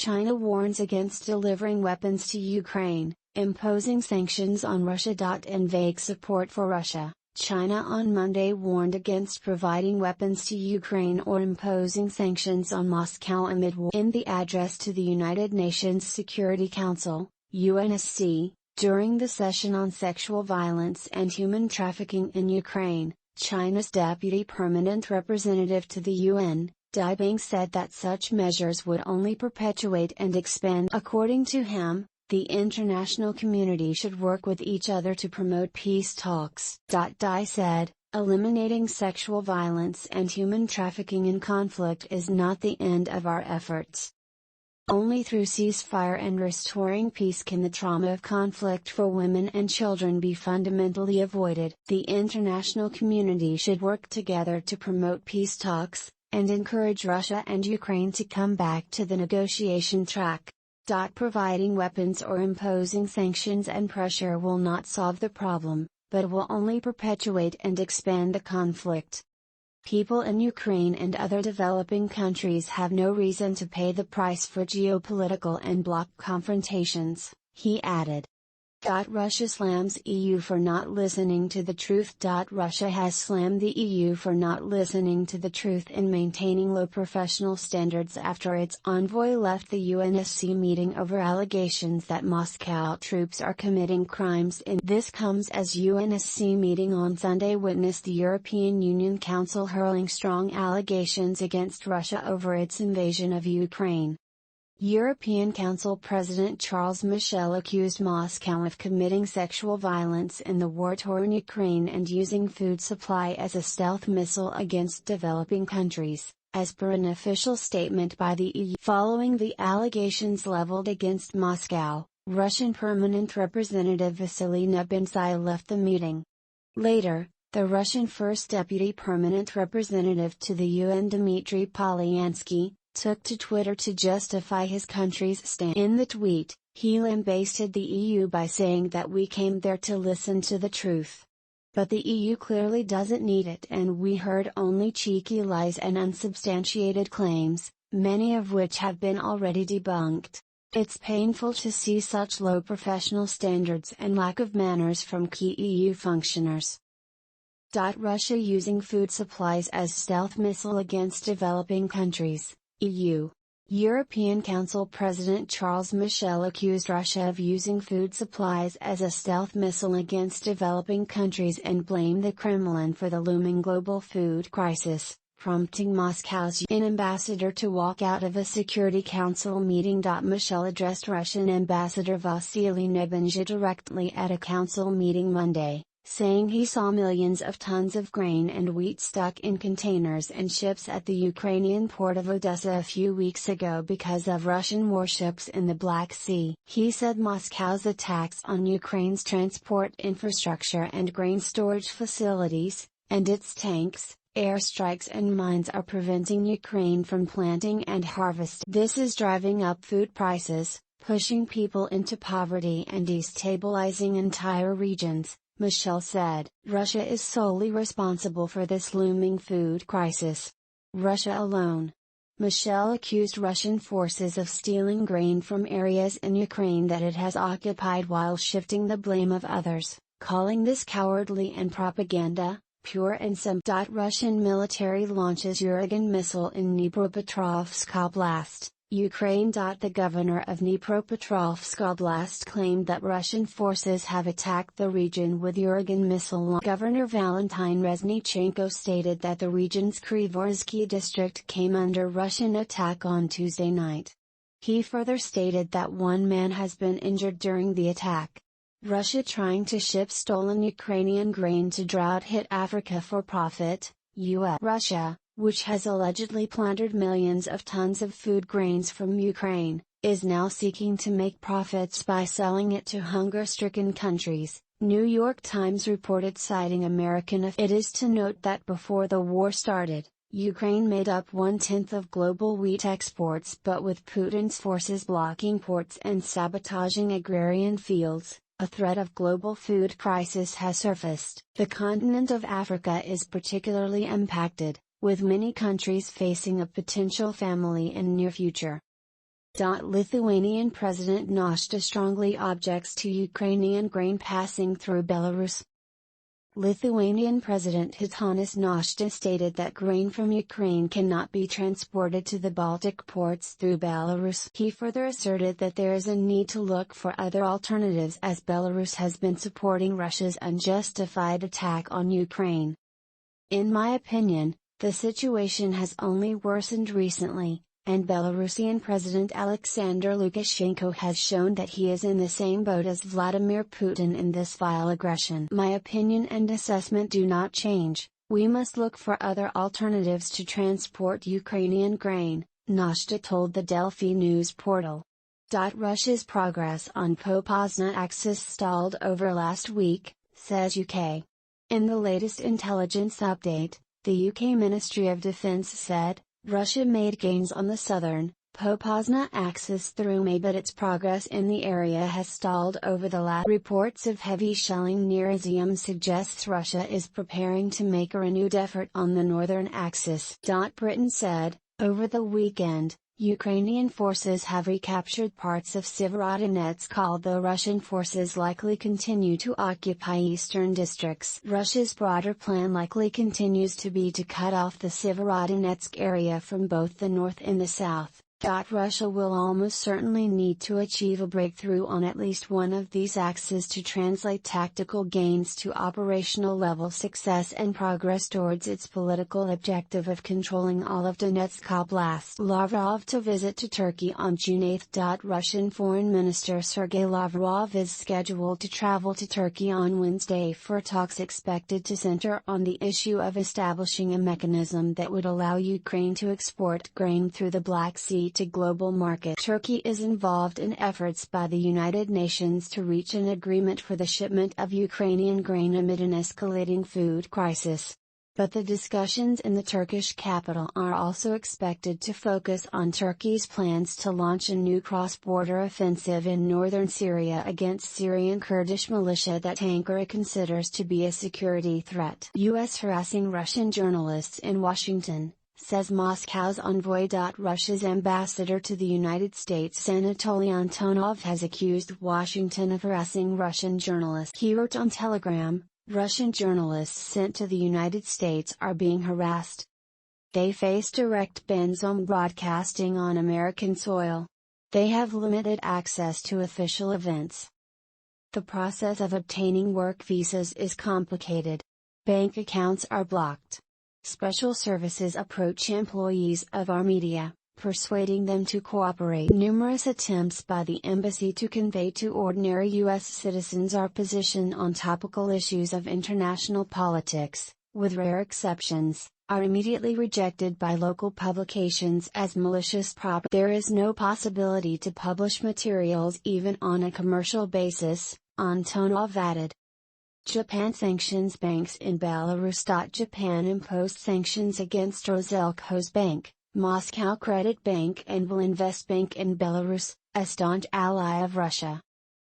China warns against delivering weapons to Ukraine, imposing sanctions on Russia. In vague support for Russia, China on Monday warned against providing weapons to Ukraine or imposing sanctions on Moscow amid war. In the address to the United Nations Security Council, UNSC, during the session on sexual violence and human trafficking in Ukraine, China's Deputy Permanent Representative to the UN, Dai Bing, said that such measures would only perpetuate and expand. According to him, the international community should work with each other to promote peace talks. Dai said, eliminating sexual violence and human trafficking in conflict is not the end of our efforts. Only through ceasefire and restoring peace can the trauma of conflict for women and children be fundamentally avoided. The international community should work together to promote peace talks, and encourage Russia and Ukraine to come back to the negotiation track. Providing weapons or imposing sanctions and pressure will not solve the problem, but will only perpetuate and expand the conflict. People in Ukraine and other developing countries have no reason to pay the price for geopolitical and bloc confrontations, he added. Russia slams EU for not listening to the truth. Russia has slammed the EU for not listening to the truth in maintaining low professional standards after its envoy left the UNSC meeting over allegations that Moscow troops are committing crimes. This comes as UNSC meeting on Sunday witnessed the European Union Council hurling strong allegations against Russia over its invasion of Ukraine. European Council President Charles Michel accused Moscow of committing sexual violence in the war-torn Ukraine and using food supply as a stealth missile against developing countries, as per an official statement by the EU. Following the allegations leveled against Moscow, Russian Permanent Representative Vasily Nebenzya left the meeting. Later, the Russian First Deputy Permanent Representative to the UN Dmitry Polyansky, took to Twitter to justify his country's stand. In the tweet, he lambasted the EU by saying that we came there to listen to the truth. But the EU clearly doesn't need it, and we heard only cheeky lies and unsubstantiated claims, many of which have been already debunked. It's painful to see such low professional standards and lack of manners from key EU functionaries. Russia using food supplies as stealth missile against developing countries. EU. European Council President Charles Michel accused Russia of using food supplies as a stealth missile against developing countries and blamed the Kremlin for the looming global food crisis, prompting Moscow's UN ambassador to walk out of a Security Council meeting. Michel addressed Russian Ambassador Vasily Nebenzya directly at a council meeting Monday, saying he saw millions of tons of grain and wheat stuck in containers and ships at the Ukrainian port of Odessa a few weeks ago because of Russian warships in the Black Sea. He said Moscow's attacks on Ukraine's transport infrastructure and grain storage facilities, and its tanks, airstrikes and mines are preventing Ukraine from planting and harvesting. This is driving up food prices, pushing people into poverty and destabilizing entire regions, Michel said. Russia is solely responsible for this looming food crisis. Russia alone. Michel accused Russian forces of stealing grain from areas in Ukraine that it has occupied while shifting the blame of others, calling this cowardly and propaganda, pure and simple. Russian military launches Uragan missile in Dnipropetrovsk Oblast, Ukraine. The governor of Dnipropetrovsk Oblast claimed that Russian forces have attacked the region with Uragan missile. Governor Valentin Reznichenko stated that the region's Kryvorsky district came under Russian attack on Tuesday night. He further stated that one man has been injured during the attack. Russia trying to ship stolen Ukrainian grain to drought-hit Africa for profit, U.S. Russia, which has allegedly plundered millions of tons of food grains from Ukraine, is now seeking to make profits by selling it to hunger-stricken countries, New York Times reported citing American. It is to note that before the war started, Ukraine made up 1/10 of global wheat exports, but with Putin's forces blocking ports and sabotaging agrarian fields, a threat of global food crisis has surfaced. The continent of Africa is particularly impacted, with many countries facing a potential famine in near future. Lithuanian President Nausėda strongly objects to Ukrainian grain passing through Belarus. Lithuanian President Gitanas Nausėda stated that grain from Ukraine cannot be transported to the Baltic ports through Belarus. He further asserted that there is a need to look for other alternatives as Belarus has been supporting Russia's unjustified attack on Ukraine. In my opinion, the situation has only worsened recently, and Belarusian President Alexander Lukashenko has shown that he is in the same boat as Vladimir Putin in this vile aggression. My opinion and assessment do not change. We must look for other alternatives to transport Ukrainian grain, Nausėda told the Delphi news portal. Russia's progress on Popasna axis stalled over last week, says UK. In the latest intelligence update, the UK Ministry of Defence said, Russia made gains on the southern, Popasna axis through May, but its progress in the area has stalled over the last. Reports of heavy shelling near Izium suggests Russia is preparing to make a renewed effort on the northern axis. Britain said, over the weekend, Ukrainian forces have recaptured parts of Severodonetsk, although Russian forces likely continue to occupy eastern districts. Russia's broader plan likely continues to be to cut off the Severodonetsk area from both the north and the south. Russia will almost certainly need to achieve a breakthrough on at least one of these axes to translate tactical gains to operational level success and progress towards its political objective of controlling all of Donetsk Oblast. Lavrov to visit to Turkey on June 8. Russian Foreign Minister Sergei Lavrov is scheduled to travel to Turkey on Wednesday for talks expected to center on the issue of establishing a mechanism that would allow Ukraine to export grain through the Black Sea to global market. Turkey is involved in efforts by the United Nations to reach an agreement for the shipment of Ukrainian grain amid an escalating food crisis. But the discussions in the Turkish capital are also expected to focus on Turkey's plans to launch a new cross-border offensive in northern Syria against Syrian Kurdish militia that Ankara considers to be a security threat. U.S. harassing Russian journalists in Washington, says Moscow's envoy. Russia's ambassador to the United States Anatoly Antonov has accused Washington of harassing Russian journalists. He wrote on Telegram, Russian journalists sent to the United States are being harassed. They face direct bans on broadcasting on American soil. They have limited access to official events. The process of obtaining work visas is complicated. Bank accounts are blocked. Special services approach employees of our media, persuading them to cooperate. Numerous attempts by the embassy to convey to ordinary U.S. citizens our position on topical issues of international politics, with rare exceptions, are immediately rejected by local publications as malicious propaganda. There is no possibility to publish materials even on a commercial basis, Antonov added. Japan sanctions banks in Belarus. Japan imposed sanctions against Roselkhozbank, Moscow Credit Bank and Volinvest Bank in Belarus, a staunch ally of Russia.